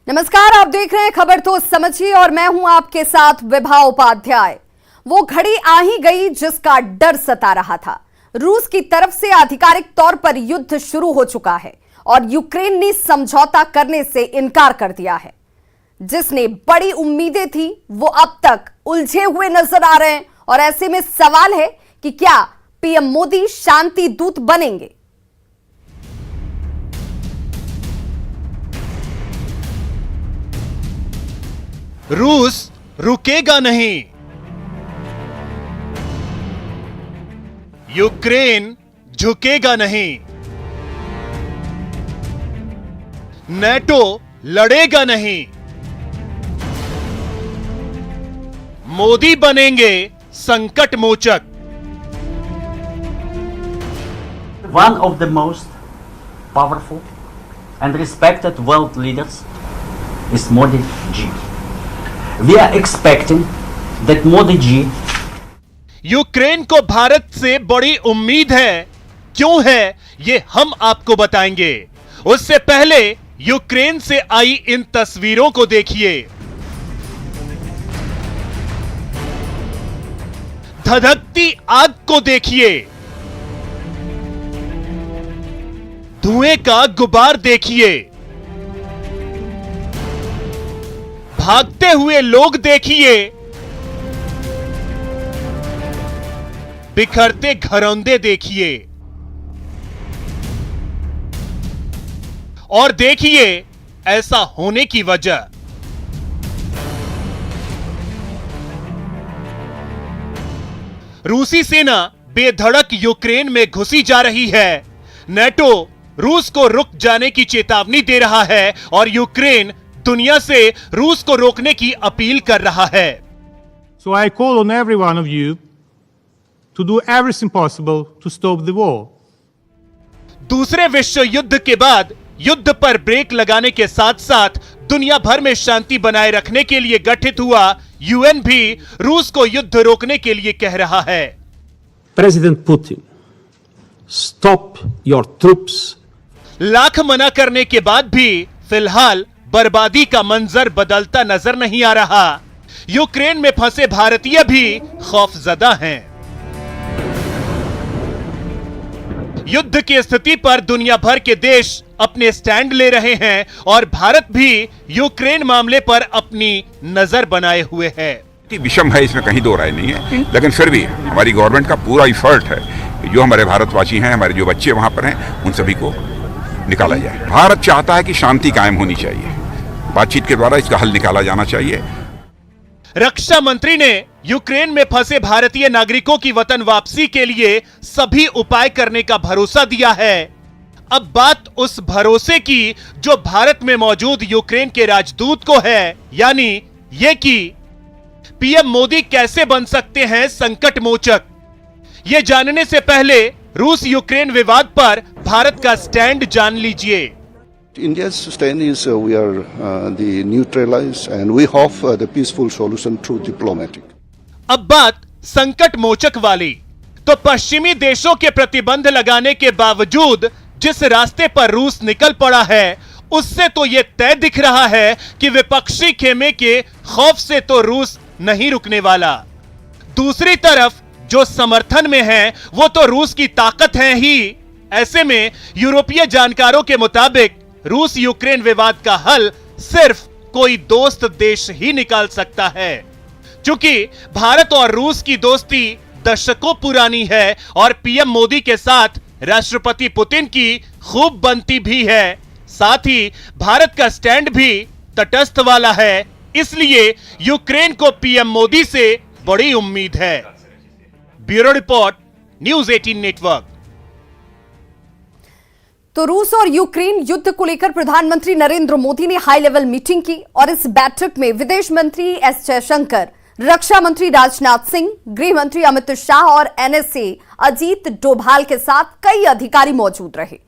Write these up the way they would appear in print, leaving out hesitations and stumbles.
नमस्कार, आप देख रहे हैं खबर तो समझिए और मैं हूं आपके साथ विभा उपाध्याय। वो घड़ी आ ही गई जिसका डर सता रहा था। रूस की तरफ से आधिकारिक तौर पर युद्ध शुरू हो चुका है और यूक्रेन ने समझौता करने से इनकार कर दिया है। जिसने बड़ी उम्मीदें थी वो अब तक उलझे हुए नजर आ रहे हैं और ऐसे में सवाल है कि क्या पीएम मोदी शांति दूत बनेंगे। रूस रुकेगा नहीं, यूक्रेन झुकेगा नहीं, नेटो लड़ेगा नहीं, मोदी बनेंगे संकट मोचक। One of the most powerful and respected world leaders is Modi ji. We are expecting that Modi ji Ukraine को भारत से बड़ी उम्मीद है। क्यों है ये हम आपको बताएंगे। उससे पहले यूक्रेन से आई इन तस्वीरों को देखिए। धधकती आग को देखिए, धुएं का गुबार देखिए, भागते हुए लोग देखिए, बिखरते घरौंदे देखिए और देखिए ऐसा होने की वजह। रूसी सेना बेधड़क यूक्रेन में घुसी जा रही है। नेटो रूस को रुक जाने की चेतावनी दे रहा है और यूक्रेन दुनिया से रूस को रोकने की अपील कर रहा है। So I call on every one of you to do everything possible to stop the war. दूसरे विश्व युद्ध के बाद युद्ध पर ब्रेक लगाने के साथ साथ दुनिया भर में शांति बनाए रखने के लिए गठित हुआ यूएन भी रूस को युद्ध रोकने के लिए कह रहा है। President Putin, stop your troops. Lakh मना करने के बाद भी फिलहाल बर्बादी का मंजर बदलता नजर नहीं आ रहा। यूक्रेन में फंसे भारतीय भी खौफजदा हैं। युद्ध की स्थिति पर दुनिया भर के देश अपने स्टैंड ले रहे हैं और भारत भी यूक्रेन मामले पर अपनी नजर बनाए हुए है। विषम है, इसमें कहीं दो राय नहीं है, लेकिन फिर भी हमारी गवर्नमेंट का पूरा इफर्ट है कि जो हमारे भारतवासी हैं, हमारे जो बच्चे वहां पर हैं, उन सभी को निकाला जाए। भारत चाहता है कि शांति कायम होनी चाहिए, बातचीत के द्वारा इसका हल निकाला जाना चाहिए। रक्षा मंत्री ने यूक्रेन में फंसे भारतीय नागरिकों की वतन वापसी के लिए सभी उपाय करने का भरोसा दिया है। अब बात उस भरोसे की जो भारत में मौजूद यूक्रेन के राजदूत को है, यानी ये कि पीएम मोदी कैसे बन सकते हैं संकट मोचक। ये जानने से पहले रूस यूक्रेन विवाद पर भारत का स्टैंड जान लीजिए। India's stand is we are the neutralized and we hope the peaceful solution through diplomatic. अब बात संकट मोचक वाली, तो पश्चिमी देशों के प्रतिबंध लगाने के बावजूद जिस रास्ते पर रूस निकल पड़ा है उससे तो यह तय दिख रहा है कि विपक्षी खेमे के खौफ से तो रूस नहीं रुकने वाला। दूसरी तरफ जो समर्थन में है वो तो रूस की ताकत है ही। ऐसे में यूरोपीय जानकारों के मुताबिक रूस यूक्रेन विवाद का हल सिर्फ कोई दोस्त देश ही निकाल सकता है। क्योंकि भारत और रूस की दोस्ती दशकों पुरानी है और पीएम मोदी के साथ राष्ट्रपति पुतिन की खूब बनती भी है। साथ ही भारत का स्टैंड भी तटस्थ वाला है, इसलिए यूक्रेन को पीएम मोदी से बड़ी उम्मीद है। Bureau report, news 18 network. तो रूस और यूक्रेन युद्ध को लेकर प्रधानमंत्री नरेंद्र मोदी ने हाई लेवल मीटिंग की और इस बैठक में विदेश मंत्री एस जयशंकर, रक्षा मंत्री राजनाथ सिंह, गृह मंत्री अमित शाह और एनएसए अजीत डोभाल के साथ कई अधिकारी मौजूद रहे।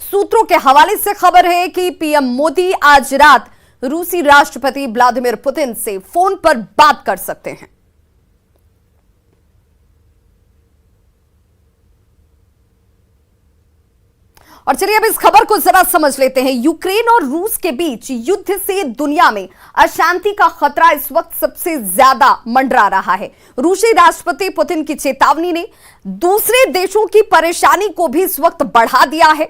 सूत्रों के हवाले से खबर है कि पीएम मोदी आज रात रूसी राष्ट्रपति व्लादिमीर पुतिन से फोन पर बात कर सकते हैं। और चलिए अब इस खबर को जरा समझ लेते हैं। यूक्रेन और रूस के बीच युद्ध से दुनिया में अशांति का खतरा इस वक्त सबसे ज्यादा मंडरा रहा है। रूसी राष्ट्रपति पुतिन की चेतावनी ने दूसरे देशों की परेशानी को भी इस वक्त बढ़ा दिया है।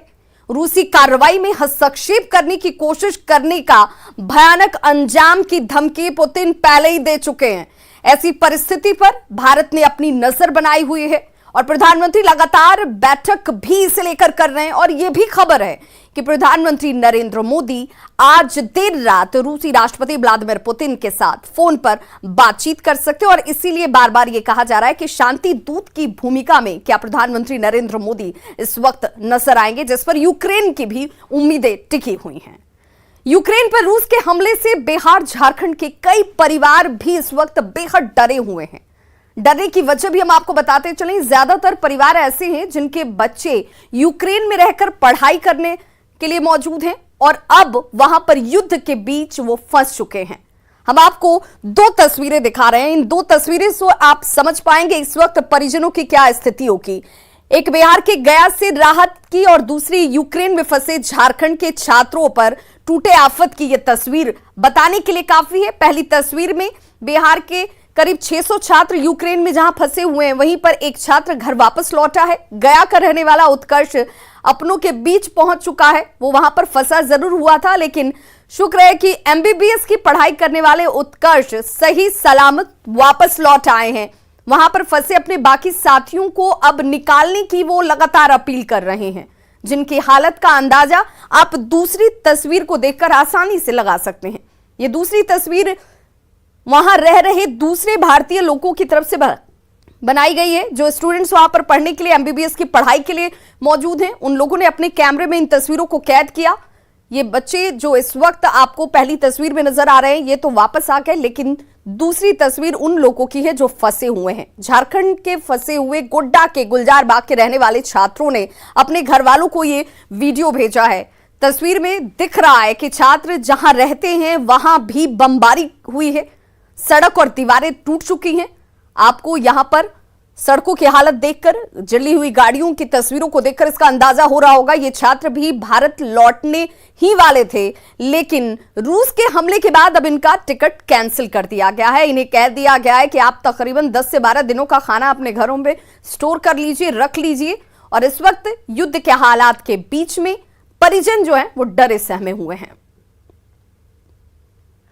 रूसी कार्रवाई में हस्तक्षेप करने की कोशिश करने का भयानक अंजाम की धमकी पुतिन पहले ही दे चुके हैं। ऐसी परिस्थिति पर भारत ने अपनी नजर बनाई हुई है और प्रधानमंत्री लगातार बैठक भी इसे लेकर कर रहे हैं। और यह भी खबर है कि प्रधानमंत्री नरेंद्र मोदी आज देर रात रूसी राष्ट्रपति व्लादिमीर पुतिन के साथ फोन पर बातचीत कर सकते हैं और इसीलिए बार बार यह कहा जा रहा है कि शांति दूत की भूमिका में क्या प्रधानमंत्री नरेंद्र मोदी इस वक्त नजर आएंगे, जिस पर यूक्रेन की भी उम्मीदें टिकी हुई हैं। यूक्रेन पर रूस के हमले से बिहार झारखंड के कई परिवार भी इस वक्त बेहद डरे हुए हैं। डरने की वजह भी हम आपको बताते चलें। ज्यादातर परिवार ऐसे हैं जिनके बच्चे यूक्रेन में रहकर पढ़ाई करने के लिए मौजूद हैं और अब वहां पर युद्ध के बीच वो फंस चुके हैं। हम आपको दो तस्वीरें दिखा रहे हैं। इन दो तस्वीरें से आप समझ पाएंगे इस वक्त परिजनों की क्या स्थिति होगी। एक बिहार के गया से राहत की और दूसरी यूक्रेन में फंसे झारखंड के छात्रों पर टूटे आफत की यह तस्वीर बताने के लिए काफी है। पहली तस्वीर में बिहार के करीब 600 छात्र यूक्रेन में जहां फंसे हुए हैं, वहीं पर एक छात्र घर वापस लौटा है। गया का रहने वाला उत्कर्ष अपनों के बीच पहुंच चुका है। वो वहां पर फंसा जरूर हुआ था, लेकिन शुक्र है कि एमबीबीएस की पढ़ाई करने वाले उत्कर्ष सही सलामत वापस लौट आए हैं। वहां पर फंसे अपने बाकी साथियों को अब निकालने की वो लगातार अपील कर रहे हैं, जिनकी हालत का अंदाजा आप दूसरी तस्वीर को देखकर आसानी से लगा सकते हैं। ये दूसरी तस्वीर वहां रह रहे दूसरे भारतीय लोगों की तरफ से बनाई गई है, जो स्टूडेंट्स वहां पर पढ़ने के लिए एमबीबीएस की पढ़ाई के लिए मौजूद हैं। उन लोगों ने अपने कैमरे में इन तस्वीरों को कैद किया। ये बच्चे जो इस वक्त आपको पहली तस्वीर में नजर आ रहे हैं, ये तो वापस आ गए, लेकिन दूसरी तस्वीर उन लोगों की है जो फंसे हुए हैं। झारखंड के फंसे हुए गोड्डा के गुलजार बाग के रहने वाले छात्रों ने अपने घर वालों को ये वीडियो भेजा है। तस्वीर में दिख रहा है कि छात्र जहां रहते हैं वहां भी बमबारी हुई है, सड़क और दीवारें टूट चुकी हैं। आपको यहां पर सड़कों की हालत देखकर, जली हुई गाड़ियों की तस्वीरों को देखकर इसका अंदाजा हो रहा होगा ये छात्र भी भारत लौटने ही वाले थे, लेकिन रूस के हमले के बाद अब इनका टिकट कैंसिल कर दिया गया है। इन्हें कह दिया गया है कि आप तकरीबन 10 से 12 दिनों का खाना अपने घरों में स्टोर कर लीजिए, रख लीजिए। और इस वक्त युद्ध के हालात के बीच में परिजन जो है वो डरे सहमे हुए हैं।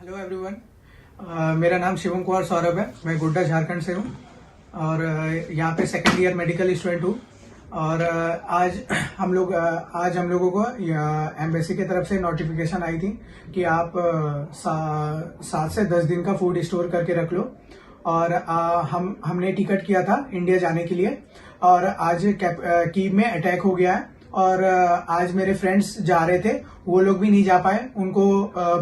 हेलो एवरीवन, मेरा नाम शिवम कुमार सौरभ है। मैं गोड्डा झारखंड से हूँ और यहाँ पे सेकेंड ईयर मेडिकल स्टूडेंट हूँ। और आज हम लोगों को एम्बेसी की तरफ से नोटिफिकेशन आई थी कि आप 7 से 10 दिन का फूड स्टोर करके रख लो। और हमने टिकट किया था इंडिया जाने के लिए और आज कीव में अटैक हो गया है और आज मेरे फ्रेंड्स जा रहे थे, वो लोग भी नहीं जा पाए। उनको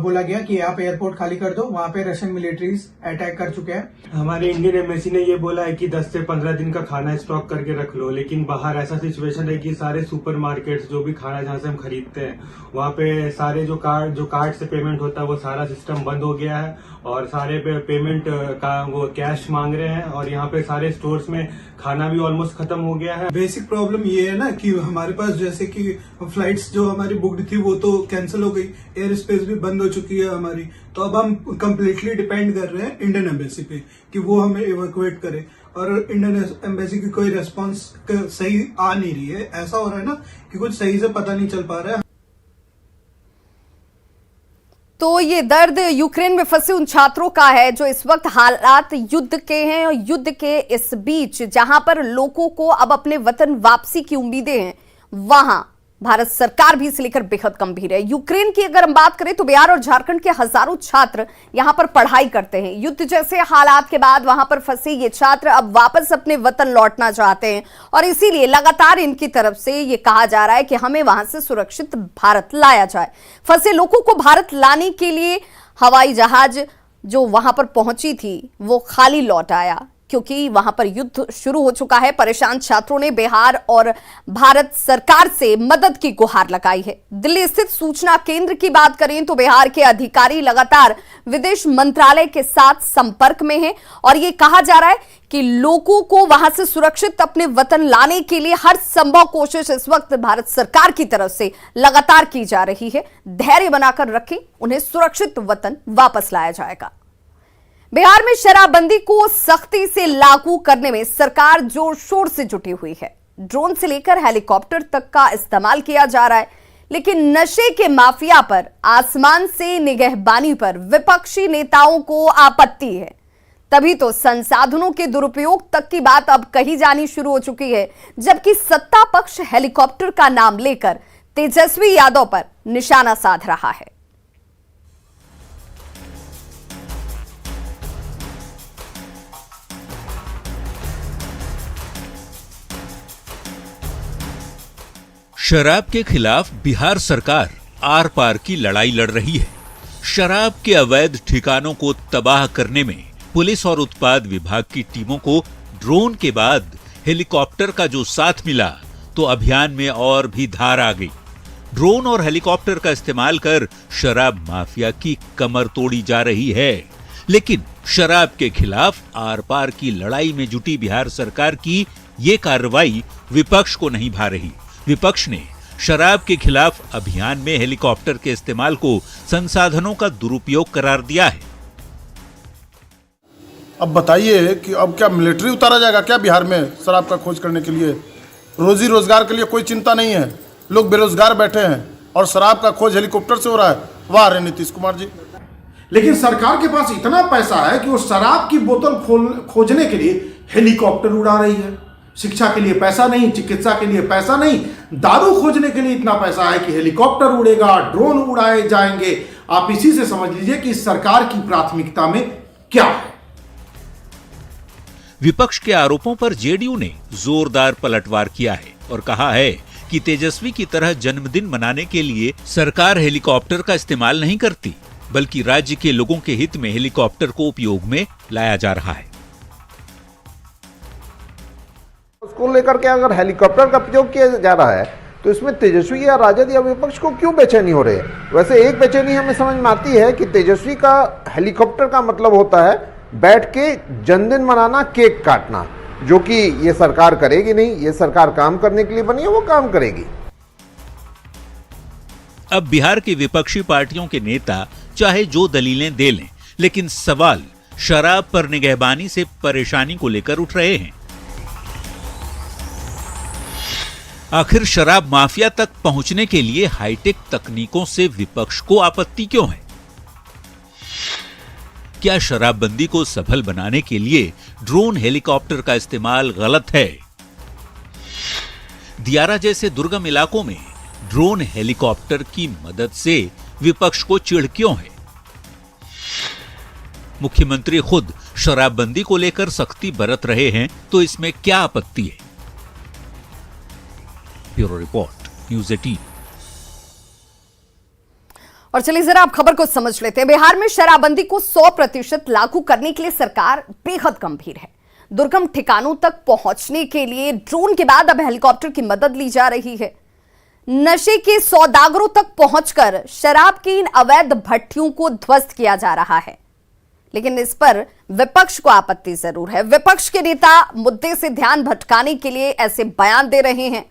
बोला गया कि आप एयरपोर्ट खाली कर दो, वहां पे रशियन मिलिट्रीज अटैक कर चुके हैं। हमारे इंडियन एम्बेसी ने ये बोला है कि 10 से 15 दिन का खाना स्टॉक करके रख लो, लेकिन बाहर ऐसा सिचुएशन है कि सारे सुपरमार्केट्स जो भी खाना जहाँ से हम खरीदते हैं वहाँ पे सारे जो कार्ड से पेमेंट होता है वो सारा सिस्टम बंद हो गया है और सारे पे पेमेंट का वो कैश मांग रहे हैं और यहाँ पे सारे स्टोर्स में खाना भी ऑलमोस्ट खत्म हो गया है। बेसिक प्रॉब्लम ये है ना कि हमारे पास जैसे कि फ्लाइट्स जो हमारी बुक्ड थी वो तो कैंसिल हो गई, एयर स्पेस भी बंद हो चुकी है हमारी, तो अब हम कंप्लीटली डिपेंड कर रहे हैं इंडियन एम्बेसी पे कि वो हमें इवैक्यूएट करे। और इंडियन एम्बेसी की कोई रेस्पॉन्स सही आ नहीं रही है। ऐसा हो रहा है ना कि कुछ सही से पता नहीं चल पा रहा है। तो ये दर्द यूक्रेन में फंसे उन छात्रों का है जो इस वक्त हालात युद्ध के हैं और युद्ध के इस बीच जहां पर लोगों को अब अपने वतन वापसी की उम्मीदें हैं, वहां भारत सरकार भी इसे लेकर बेहद गंभीर है। यूक्रेन की अगर हम बात करें तो बिहार और झारखंड के हजारों छात्र यहां पर पढ़ाई करते हैं। युद्ध जैसे हालात के बाद वहां पर फंसे ये छात्र अब वापस अपने वतन लौटना चाहते हैं और इसीलिए लगातार इनकी तरफ से ये कहा जा रहा है कि हमें वहां से सुरक्षित भारत लाया जाए। फंसे लोगों को भारत लाने के लिए हवाई जहाज जो वहां पर पहुंची थी वो खाली लौट आया, क्योंकि वहां पर युद्ध शुरू हो चुका है। परेशान छात्रों ने बिहार और भारत सरकार से मदद की गुहार लगाई है। दिल्ली स्थित सूचना केंद्र की बात करें तो बिहार के अधिकारी लगातार विदेश मंत्रालय के साथ संपर्क में हैं और ये कहा जा रहा है कि लोगों को वहां से सुरक्षित अपने वतन लाने के लिए हर संभव कोशिश इस वक्त भारत सरकार की तरफ से लगातार की जा रही है। धैर्य बनाकर रखें, उन्हें सुरक्षित वतन वापस लाया जाएगा। बिहार में शराबबंदी को सख्ती से लागू करने में सरकार जोर शोर से जुटी हुई है। ड्रोन से लेकर हेलीकॉप्टर तक का इस्तेमाल किया जा रहा है, लेकिन नशे के माफिया पर आसमान से निगहबानी पर विपक्षी नेताओं को आपत्ति है। तभी तो संसाधनों के दुरुपयोग तक की बात अब कही जानी शुरू हो चुकी है, जबकि सत्ता पक्ष हेलीकॉप्टर का नाम लेकर तेजस्वी यादव पर निशाना साध रहा है। शराब के खिलाफ बिहार सरकार आर पार की लड़ाई लड़ रही है। शराब के अवैध ठिकानों को तबाह करने में पुलिस और उत्पाद विभाग की टीमों को ड्रोन के बाद हेलीकॉप्टर का जो साथ मिला तो अभियान में और भी धार आ गई। ड्रोन और हेलीकॉप्टर का इस्तेमाल कर शराब माफिया की कमर तोड़ी जा रही है, लेकिन शराब के खिलाफ आर पार की लड़ाई में जुटी बिहार सरकार की ये कार्रवाई विपक्ष को नहीं भा रही। विपक्ष ने शराब के खिलाफ अभियान में हेलीकॉप्टर के इस्तेमाल को संसाधनों का दुरुपयोग करार दिया है। अब बताइए कि अब क्या मिलिट्री उतारा जाएगा क्या बिहार में शराब का खोज करने के लिए? रोजी रोजगार के लिए कोई चिंता नहीं है, लोग बेरोजगार बैठे हैं और शराब का खोज हेलीकॉप्टर से हो रहा है। वाह रे नीतीश कुमार जी। लेकिन सरकार के पास इतना पैसा है कि वो शराब की बोतल खोजने के लिए हेलीकॉप्टर उड़ा रही है। शिक्षा के लिए पैसा नहीं, चिकित्सा के लिए पैसा नहीं, दारू खोजने के लिए इतना पैसा है कि हेलीकॉप्टर उड़ेगा, ड्रोन उड़ाए जाएंगे। आप इसी से समझ लीजिए कि सरकार की प्राथमिकता में क्या है। विपक्ष के आरोपों पर जेडीयू ने जोरदार पलटवार किया है और कहा है कि तेजस्वी की तरह जन्मदिन मनाने के लिए सरकार हेलीकॉप्टर का इस्तेमाल नहीं करती, बल्कि राज्य के लोगों के हित में हेलीकॉप्टर को उपयोग में लाया जा रहा है। उसको लेकर के अगर हेलीकॉप्टर का उपयोग किया जा रहा है तो इसमें तेजस्वी या राजद या विपक्ष को क्यों बेचैनी हो रही है? वैसे एक बेचैनी हमें समझ में आती है कि तेजस्वी का हेलीकॉप्टर का मतलब होता है बैठ के जन्मदिन मनाना, केक काटना, जो कि ये सरकार करेगी नहीं। ये सरकार काम करने के लिए बनी है, वो काम करेगी। अब बिहार की विपक्षी पार्टियों के नेता चाहे जो दलीलें दे लें, लेकिन सवाल शराब पर निगहबानी से परेशानी को लेकर उठ रहे हैं। आखिर शराब माफिया तक पहुंचने के लिए हाईटेक तकनीकों से विपक्ष को आपत्ति क्यों है? क्या शराबबंदी को सफल बनाने के लिए ड्रोन हेलीकॉप्टर का इस्तेमाल गलत है? दियारा जैसे दुर्गम इलाकों में ड्रोन हेलीकॉप्टर की मदद से विपक्ष को चिढ़ क्यों है? मुख्यमंत्री खुद शराबबंदी को लेकर सख्ती बरत रहे हैं, तो इसमें क्या आपत्ति है? Bureau report, news 18। और चलिए जरा आप खबर को समझ लेते हैं। बिहार में शराबबंदी को 100% लागू करने के लिए सरकार बेहद गंभीर है। दुर्गम ठिकानों तक पहुंचने के लिए ड्रोन के बाद अब हेलीकॉप्टर की मदद ली जा रही है। नशे के सौदागरों तक पहुंचकर शराब की इन अवैध भट्टियों को ध्वस्त किया जा रहा है, लेकिन इस पर विपक्ष को आपत्ति जरूर है। विपक्ष के नेता मुद्दे से ध्यान भटकाने के लिए ऐसे बयान दे रहे हैं।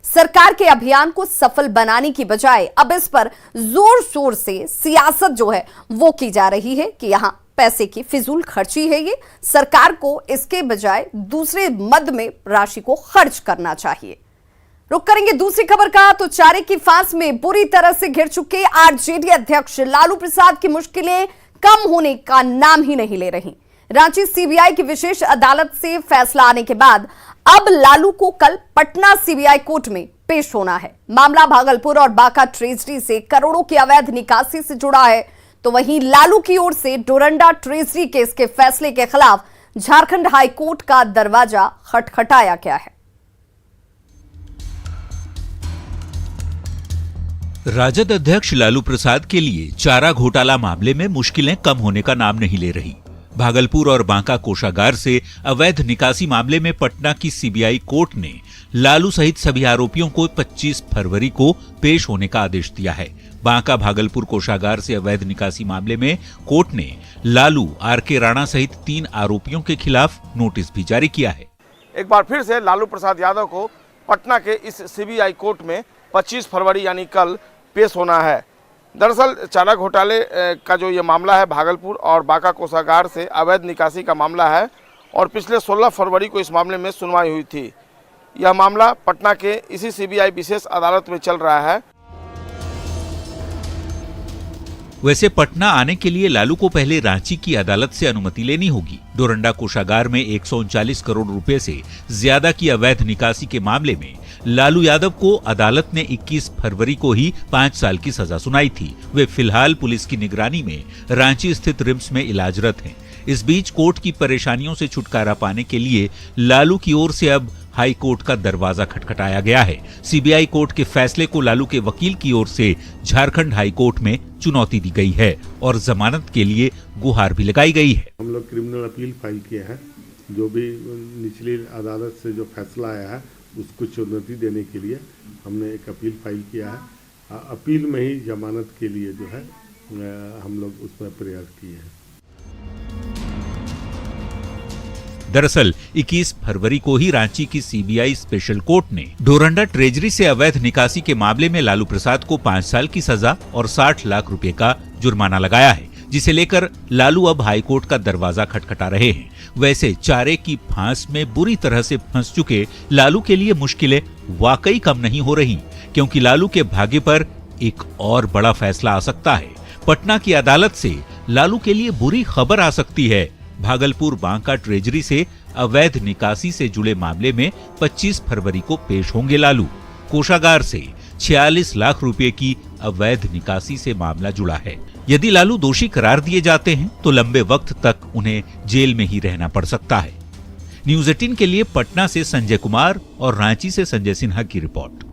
सरकार के अभियान को सफल बनाने की बजाय अब इस पर जोर शोर से सियासत जो है वो की जा रही है कि यहां पैसे की फिजूल खर्ची है। ये सरकार को इसके बजाय दूसरे मद में राशि को खर्च करना चाहिए। रुक करेंगे दूसरी खबर का, तो चारे की फांस में बुरी तरह से घिर चुके आरजेडी अध्यक्ष लालू प्रसाद की मुश्किलें कम होने का नाम ही नहीं ले रही। रांची सीबीआई की विशेष अदालत से फैसला आने के बाद अब लालू को कल पटना सीबीआई कोर्ट में पेश होना है। मामला भागलपुर और बांका ट्रेजरी से करोड़ों की अवैध निकासी से जुड़ा है। तो वहीं लालू की ओर से डोरंडा ट्रेजरी केस के फैसले के खिलाफ झारखंड हाई कोर्ट का दरवाजा खटखटाया गया है। राजद अध्यक्ष लालू प्रसाद के लिए चारा घोटाला मामले में मुश्किलें कम होने का नाम नहीं ले रही। भागलपुर और बांका कोषागार से अवैध निकासी मामले में पटना की सीबीआई कोर्ट ने लालू सहित सभी आरोपियों को 25 फरवरी को पेश होने का आदेश दिया है। बांका भागलपुर कोषागार से अवैध निकासी मामले में कोर्ट ने लालू, आरके राणा सहित 3 आरोपियों के खिलाफ नोटिस भी जारी किया है। एक बार फिर से लालू प्रसाद यादव को पटना के इस सीबीआई कोर्ट में 25 फरवरी यानी कल पेश होना है। दरअसल चारा घोटाले का जो ये मामला है भागलपुर और बांका कोषागार से अवैध निकासी का मामला है और पिछले 16 फरवरी को इस मामले में सुनवाई हुई थी। यह मामला पटना के इसी सीबीआई विशेष अदालत में चल रहा है। वैसे पटना आने के लिए लालू को पहले रांची की अदालत से अनुमति लेनी होगी। डोरंडा कोषागार में 139 करोड़ रुपए से ज्यादा की अवैध निकासी के मामले में लालू यादव को अदालत ने 21 फरवरी को ही 5 साल की सजा सुनाई थी। वे फिलहाल पुलिस की निगरानी में रांची स्थित रिम्स में इलाजरत हैं। इस बीच कोर्ट की परेशानियों से छुटकारा पाने के लिए लालू की ओर से अब हाई कोर्ट का दरवाजा खटखटाया गया है। सीबीआई कोर्ट के फैसले को लालू के वकील की ओर से झारखंड हाई कोर्ट में चुनौती दी गई है और जमानत के लिए गुहार भी लगाई गई है। हम लोग क्रिमिनल अपील फाइल किए हैं। जो भी निचली अदालत से जो फैसला आया है उसको चुनौती देने के लिए हमने एक अपील फाइल किया है। अपील में ही जमानत के लिए जो है हम लोग उसमें प्रयास किए हैं। दरअसल 21 फरवरी को ही रांची की सीबीआई स्पेशल कोर्ट ने डोरंडा ट्रेजरी से अवैध निकासी के मामले में लालू प्रसाद को 5 साल की सजा और 60 लाख रुपए का जुर्माना लगाया है, जिसे लेकर लालू अब हाईकोर्ट का दरवाजा खटखटा रहे हैं। वैसे चारे की फांस में बुरी तरह से फंस चुके लालू के लिए मुश्किलें वाकई कम नहीं हो रही, क्योंकि लालू के भाग्य पर एक और बड़ा फैसला आ सकता है। पटना की अदालत से लालू के लिए बुरी खबर आ सकती है। भागलपुर बांका ट्रेजरी से अवैध निकासी से जुड़े मामले में 25 फरवरी को पेश होंगे लालू। कोषागार से 46 लाख रुपए की अवैध निकासी से मामला जुड़ा है। यदि लालू दोषी करार दिए जाते हैं तो लंबे वक्त तक उन्हें जेल में ही रहना पड़ सकता है। न्यूज़ 18 के लिए पटना से संजय कुमार और रांची से संजय सिन्हा की रिपोर्ट।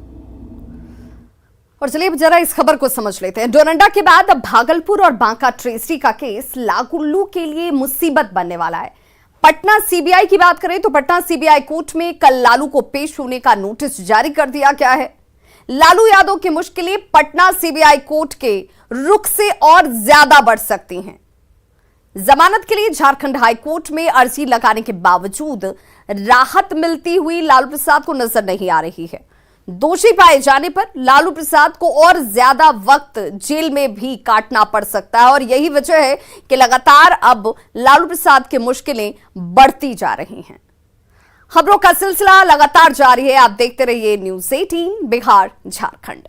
और चलिए अब जरा इस खबर को समझ लेते हैं। डोरंडा के बाद अब भागलपुर और बांका ट्रेजरी का केस लालू के लिए मुसीबत बनने वाला है। पटना सीबीआई की बात करें तो पटना सीबीआई कोर्ट में कल लालू को पेश होने का नोटिस जारी कर दिया गया है। लालू यादव की मुश्किलें पटना सीबीआई कोर्ट के रुख से और ज्यादा बढ़ सकती हैं। जमानत के लिए झारखंड हाई कोर्ट में अर्जी लगाने के बावजूद राहत मिलती हुई लालू प्रसाद को नजर नहीं आ रही है। दोषी पाए जाने पर लालू प्रसाद को और ज्यादा वक्त जेल में भी काटना पड़ सकता है और यही वजह है कि लगातार अब लालू प्रसाद की मुश्किलें बढ़ती जा रही हैं। खबरों का सिलसिला लगातार जारी है। आप देखते रहिए न्यूज़ 18 बिहार झारखंड।